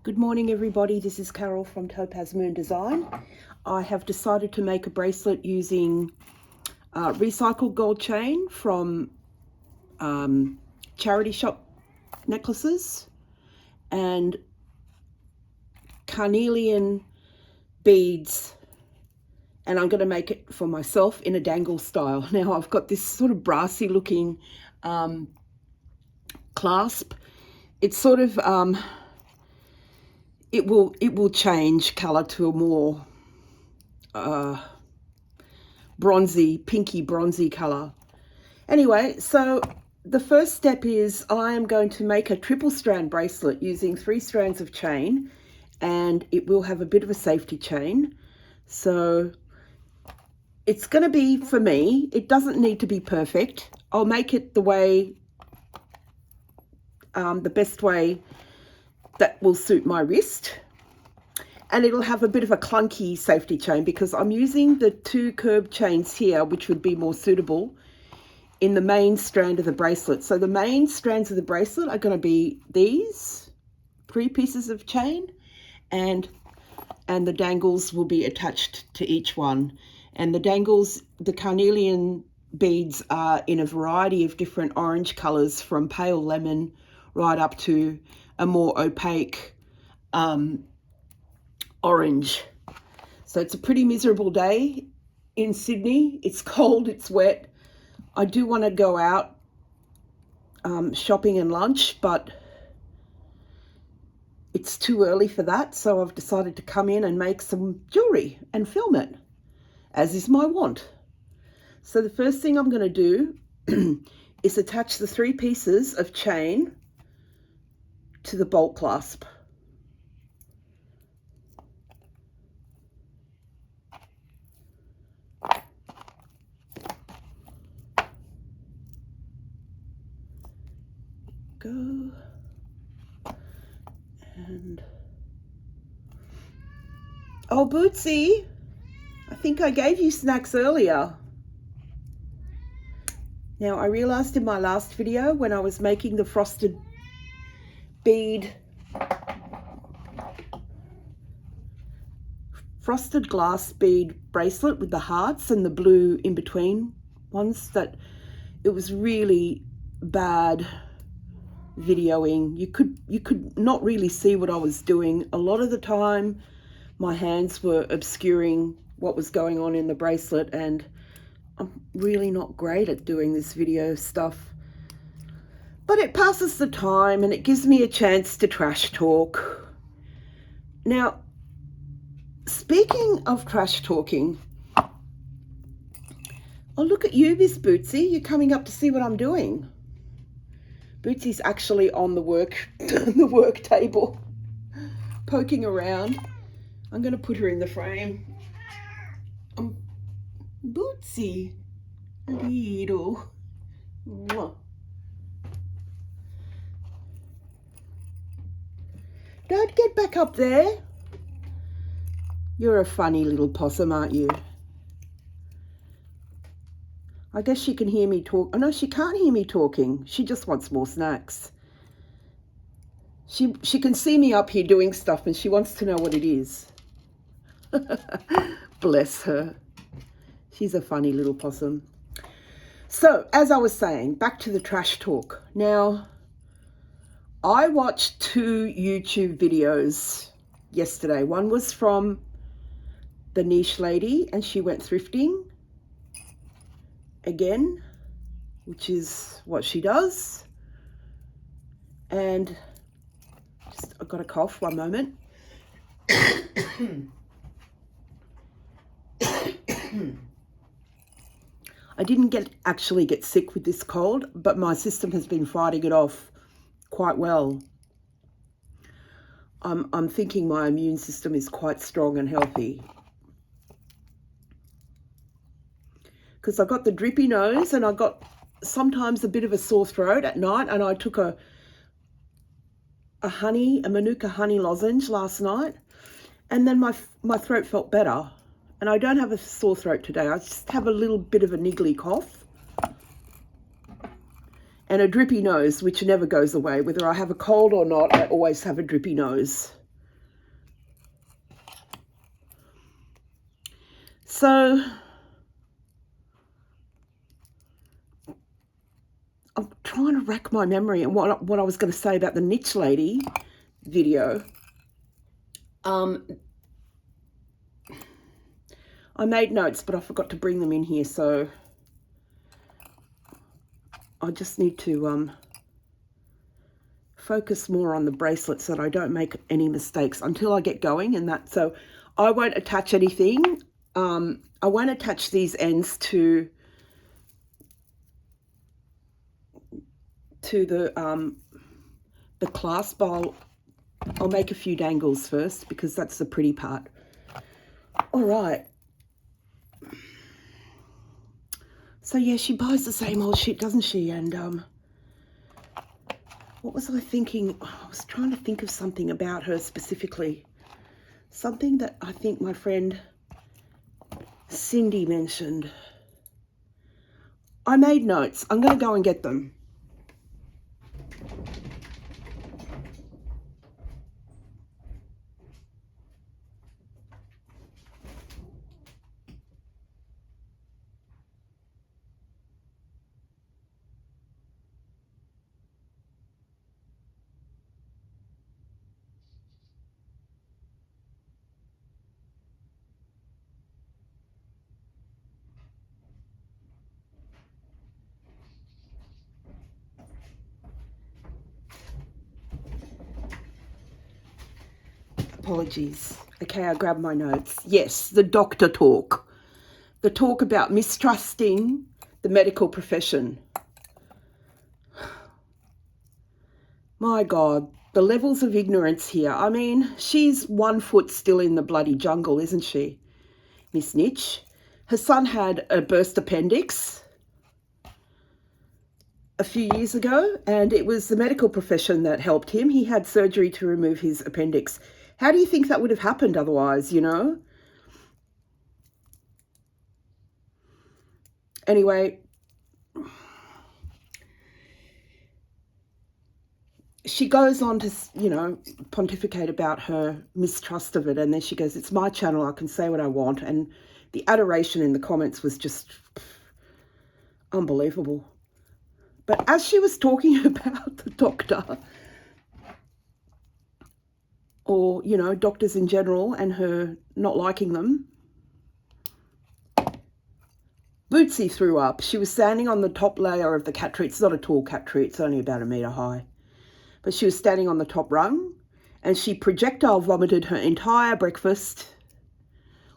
Good morning everybody, this is Carol from TopazMoon Design. I have decided to make a bracelet using recycled gold chain from charity shop necklaces and Carnelian beads, and I'm going to make it for myself in a dangle style. Now I've got this sort of brassy looking clasp. It's sort of it will change color to a more pinky bronzy color. Anyway, so the first step is I am going to make a triple strand bracelet using 3 strands of chain, and it will have a bit of a safety chain. So it's going to be, for me, it doesn't need to be perfect. I'll make it the way, the best way that will suit my wrist, and it'll have a bit of a clunky safety chain because I'm using the 2 curved chains here, which would be more suitable in the main strand of the bracelet. So the main strands of the bracelet are going to be these 3 pieces of chain, and the dangles will be attached to each one. And the dangles, the carnelian beads, are in a variety of different orange colors, from pale lemon right up to a more opaque orange. So it's a pretty miserable day in Sydney. It's cold, it's wet. I do want to go out shopping and lunch, but it's too early for that. So I've decided to come in and make some jewelry and film it, as is my wont. So the first thing I'm going to do is attach the 3 pieces of chain to the bolt clasp. Go. And oh, Bootsy, I think I gave you snacks earlier. Now I realized in my last video when I was making the frosted glass bead bracelet with the hearts and the blue in between ones, that it was really bad videoing. You could not really see what I was doing. A lot of the time my hands were obscuring what was going on in the bracelet, and I'm really not great at doing this video stuff. But it passes the time and it gives me a chance to trash talk. Now, speaking of trash talking, oh, look at you, Miss Bootsy. You're coming up to see what I'm doing. Bootsy's actually on the work table, poking around. I'm going to put her in the frame. Bootsy, little. Don't get back up there. You're a funny little possum, aren't you? I guess she can hear me talk. Oh no, she can't hear me talking. She just wants more snacks. She can see me up here doing stuff and she wants to know what it is. Bless her. She's a funny little possum. So, as I was saying, back to the trash talk. Now, I watched 2 YouTube videos yesterday. One was from the niche lady, and she went thrifting again, which is what she does. And I've got a cough, one moment. I didn't actually get sick with this cold, but my system has been fighting it off quite well. I'm thinking my immune system is quite strong and healthy. Because I got the drippy nose and I got sometimes a bit of a sore throat at night, and I took a Manuka honey lozenge last night, and then my throat felt better, and I don't have a sore throat today. I just have a little bit of a niggly cough and a drippy nose, which never goes away. Whether I have a cold or not, I always have a drippy nose. So I'm trying to rack my memory and what I was going to say about the niche lady video. I made notes, but I forgot to bring them in here, so I just need to focus more on the bracelets so that I don't make any mistakes until I get going. And that, so I won't attach anything. I won't attach these ends to the clasp. I'll make a few dangles first because that's the pretty part. All right. So yeah, she buys the same old shit, doesn't she? And what was I thinking? I was trying to think of something about her specifically. Something that I think my friend Cindy mentioned. I made notes. I'm going to go and get them. Apologies. Okay, I grabbed my notes. Yes, the doctor talk. The talk about mistrusting the medical profession. My God, the levels of ignorance here. I mean, she's 1 foot still in the bloody jungle, isn't she, Miss Nitch? Her son had a burst appendix a few years ago, and it was the medical profession that helped him. He had surgery to remove his appendix. How do you think that would have happened otherwise, you know? Anyway, she goes on to, you know, pontificate about her mistrust of it, and then she goes, it's my channel, I can say what I want. And the adoration in the comments was just unbelievable. But as she was talking about the doctor, or, you know, doctors in general, and her not liking them, Bootsy threw up. She was standing on the top layer of the cat tree. It's not a tall cat tree, it's only about 1 metre high. But she was standing on the top rung, and she projectile vomited her entire breakfast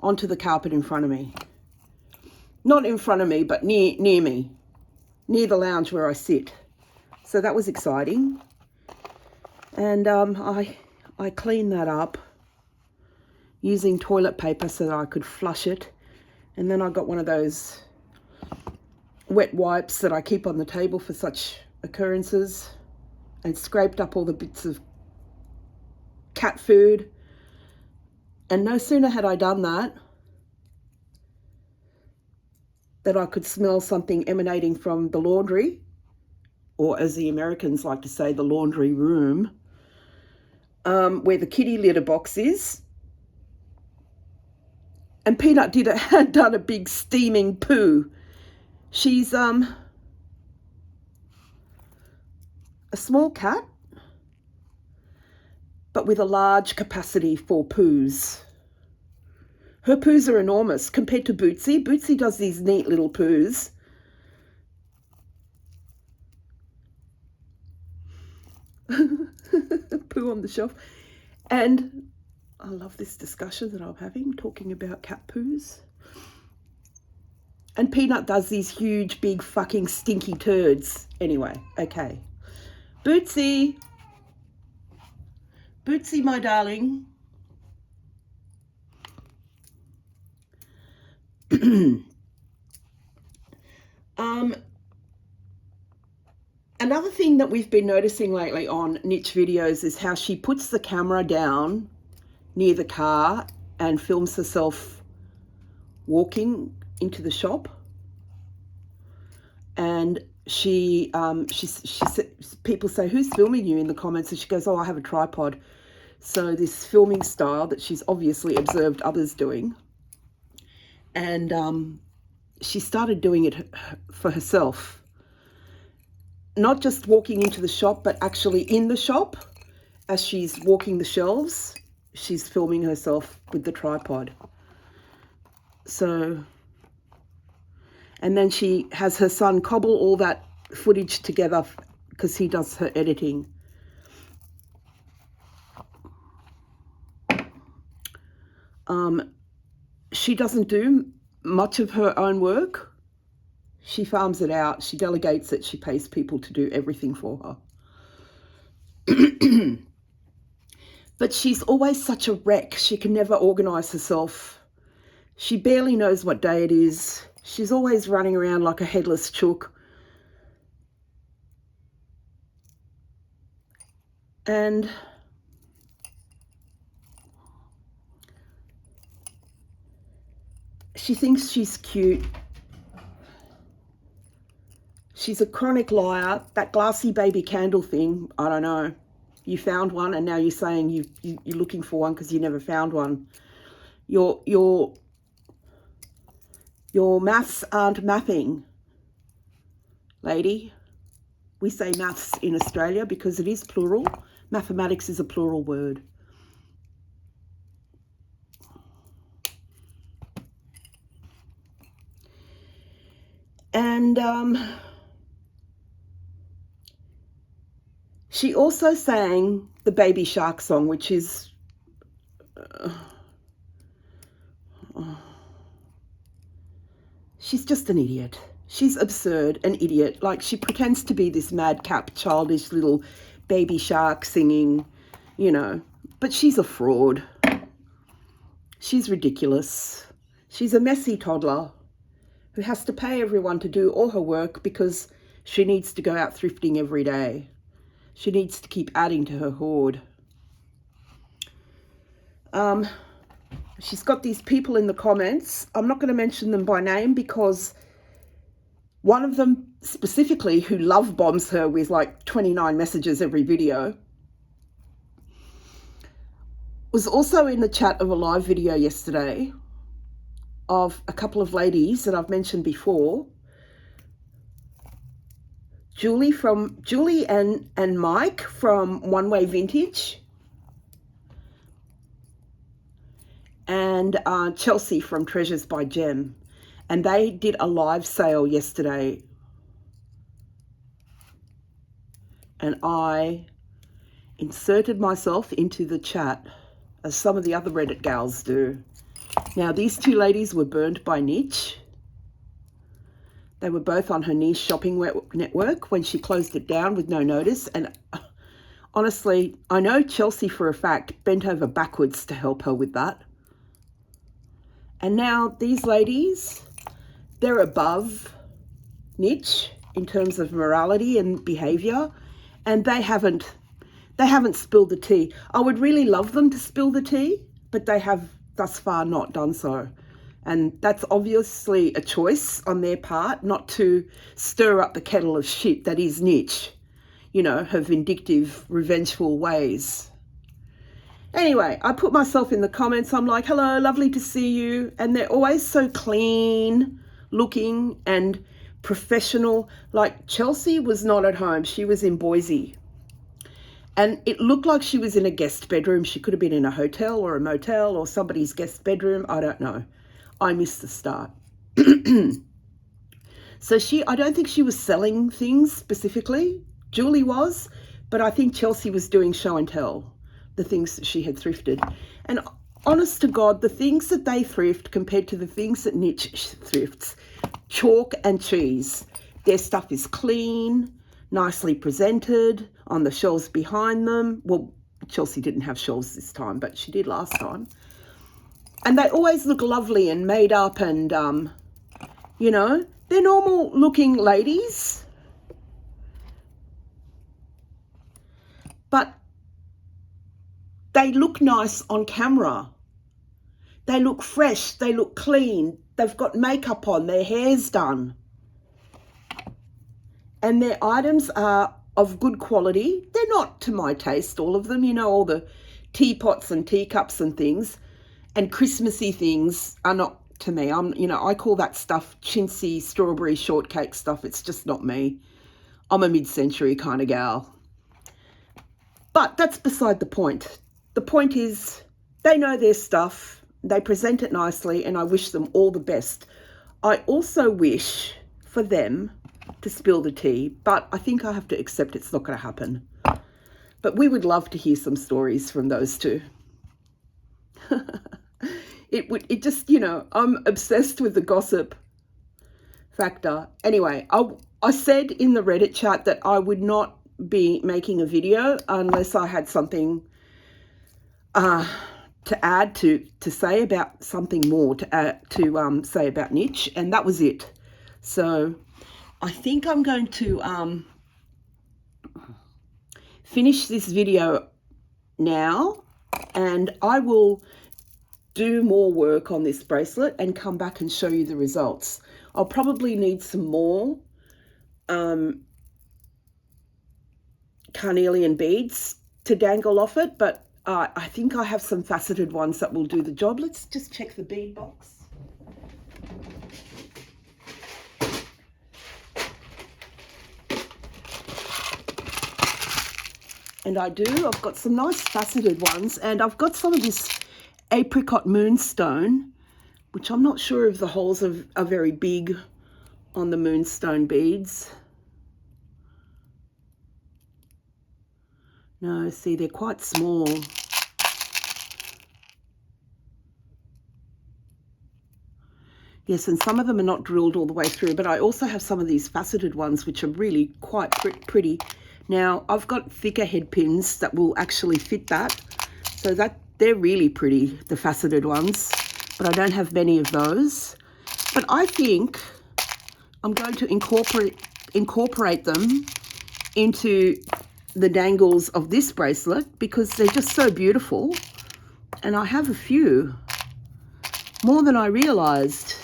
onto the carpet in front of me. Not in front of me, but near me, near the lounge where I sit. So that was exciting. And I cleaned that up using toilet paper so that I could flush it. And then I got one of those wet wipes that I keep on the table for such occurrences, and scraped up all the bits of cat food. And no sooner had I done that I could smell something emanating from the laundry, or as the Americans like to say, the laundry room, where the kitty litter box is. And Peanut had done a big steaming poo. She's a small cat, but with a large capacity for poos. Her poos are enormous compared to Bootsy. Bootsy does these neat little poos. Poo on the shelf. And I love this discussion that I'm having, talking about cat poos. And Peanut does these huge, big, fucking stinky turds. Anyway, okay. Bootsy. Bootsy, my darling. Another thing that we've been noticing lately on niche videos is how she puts the camera down near the car and films herself walking into the shop. And she people say, who's filming you, in the comments, and she goes, oh, I have a tripod. So this filming style that she's obviously observed others doing. And she started doing it for herself. Not just walking into the shop, but actually in the shop. As she's walking the shelves, she's filming herself with the tripod. So, and then she has her son cobble all that footage together because he does her editing. She doesn't do much of her own work. She farms it out. She delegates it. She pays people to do everything for her. But she's always such a wreck. She can never organise herself. She barely knows what day it is. She's always running around like a headless chook. And she thinks she's cute. She's a chronic liar. That glassy baby candle thing, I don't know. You found one and now you're saying you're looking for one because you never found one. Your maths aren't mapping, lady. We say maths in Australia because it is plural. Mathematics is a plural word. And she also sang the Baby Shark song, which is she's just an idiot. She's absurd, an idiot. Like, she pretends to be this madcap, childish little baby shark singing, you know, but she's a fraud. She's ridiculous. She's a messy toddler who has to pay everyone to do all her work because she needs to go out thrifting every day. She needs to keep adding to her hoard. She's got these people in the comments. I'm not going to mention them by name because one of them specifically, who love bombs her with like 29 messages every video, was also in the chat of a live video yesterday of a couple of ladies that I've mentioned before. Julie and Mike from One Way Vintage, and Chelsea from Treasures by Gem. And they did a live sale yesterday. And I inserted myself into the chat, as some of the other Reddit gals do. Now, these two ladies were burned by Niche. They were both on her niche shopping network when she closed it down with no notice. And honestly, I know Chelsea for a fact bent over backwards to help her with that. And now these ladies, they're above Niche in terms of morality and behaviour, and they haven't spilled the tea. I would really love them to spill the tea, but they have thus far not done so. And that's obviously a choice on their part, not to stir up the kettle of shit that is Niche, you know, her vindictive, revengeful ways. Anyway, I put myself in the comments. I'm like, hello, lovely to see you. And they're always so clean looking and professional. Like, Chelsea was not at home. She was in Boise. And it looked like she was in a guest bedroom. She could have been in a hotel or a motel or somebody's guest bedroom. I don't know. I missed the start. So I don't think she was selling things specifically. Julie was, but I think Chelsea was doing show and tell, the things that she had thrifted. And honest to God, the things that they thrift compared to the things that Niche thrifts, chalk and cheese. Their stuff is clean, nicely presented on the shelves behind them. Well, Chelsea didn't have shelves this time, but she did last time. And they always look lovely and made up and, you know, they're normal looking ladies. But they look nice on camera. They look fresh. They look clean. They've got makeup on. Their hair's done. And their items are of good quality. They're not to my taste, all of them. You know, all the teapots and teacups and things and Christmassy things are not to me. I call that stuff chintzy strawberry shortcake stuff. It's just not me. I'm a mid-century kind of gal. But that's beside the point. The point is they know their stuff. They present it nicely, and I wish them all the best. I also wish for them to spill the tea, but I think I have to accept it's not going to happen. But we would love to hear some stories from those two. It just, I'm obsessed with the gossip factor. Anyway, I said in the Reddit chat that I would not be making a video unless I had something to add to say about something more to say about niche, and that was it. So I think I'm going to finish this video now, and I will do more work on this bracelet and come back and show you the results. I'll probably need some more carnelian beads to dangle off it, but I think I have some faceted ones that will do the job. Let's just check the bead box. And I've got some nice faceted ones, and I've got some of this apricot moonstone, which I'm not sure if the holes are very big on the moonstone beads. No, see, they're quite small. Yes, and some of them are not drilled all the way through, but I also have some of these faceted ones, which are really quite pretty. Now, I've got thicker head pins that will actually fit that, so that they're really pretty, the faceted ones, but I don't have many of those. But I think I'm going to incorporate them into the dangles of this bracelet because they're just so beautiful, and I have a few, more than I realized.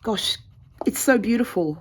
Gosh, it's so beautiful.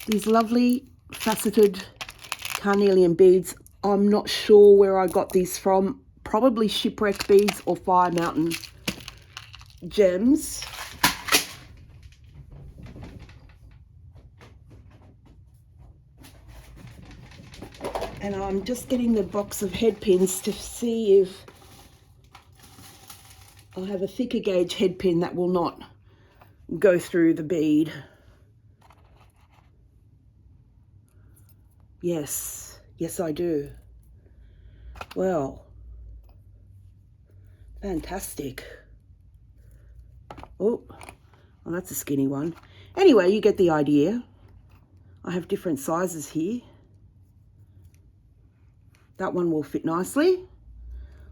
These lovely faceted carnelian beads. I'm not sure where I got these from. Probably Shipwreck beads or Fire Mountain gems. And I'm just getting the box of head pins to see if I have a thicker gauge head pin that will not go through the bead. Yes, I do. Well, fantastic. Oh, well, that's a skinny one. Anyway, you get the idea. I have different sizes here. That one will fit nicely.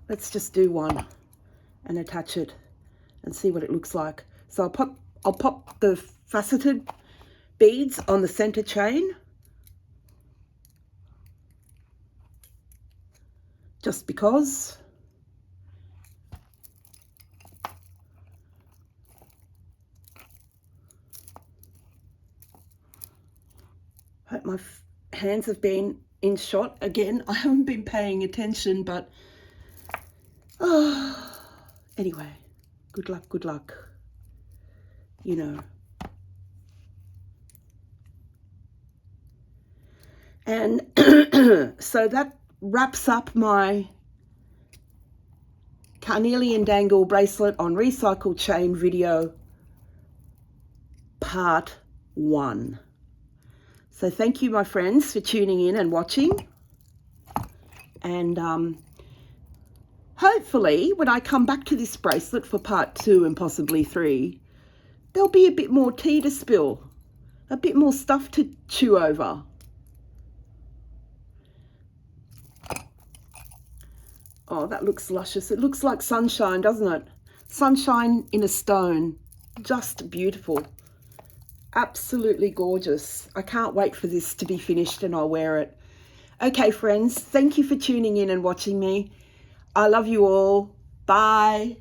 Let's just do one and attach it and see what it looks like. So I'll pop the faceted beads on the center chain, just because. Hope my hands have been in shot again. I haven't been paying attention, but anyway, good luck, you know. And so that wraps up my Carnelian dangle bracelet on recycled chain video part 1. So thank you, my friends, for tuning in and watching. And hopefully when I come back to this bracelet for part 2 and possibly 3, there'll be a bit more tea to spill, a bit more stuff to chew over. Oh, that looks luscious. It looks like sunshine, doesn't it? Sunshine in a stone. Just beautiful. Absolutely gorgeous. I can't wait for this to be finished and I'll wear it. Okay, friends, thank you for tuning in and watching me. I love you all. Bye.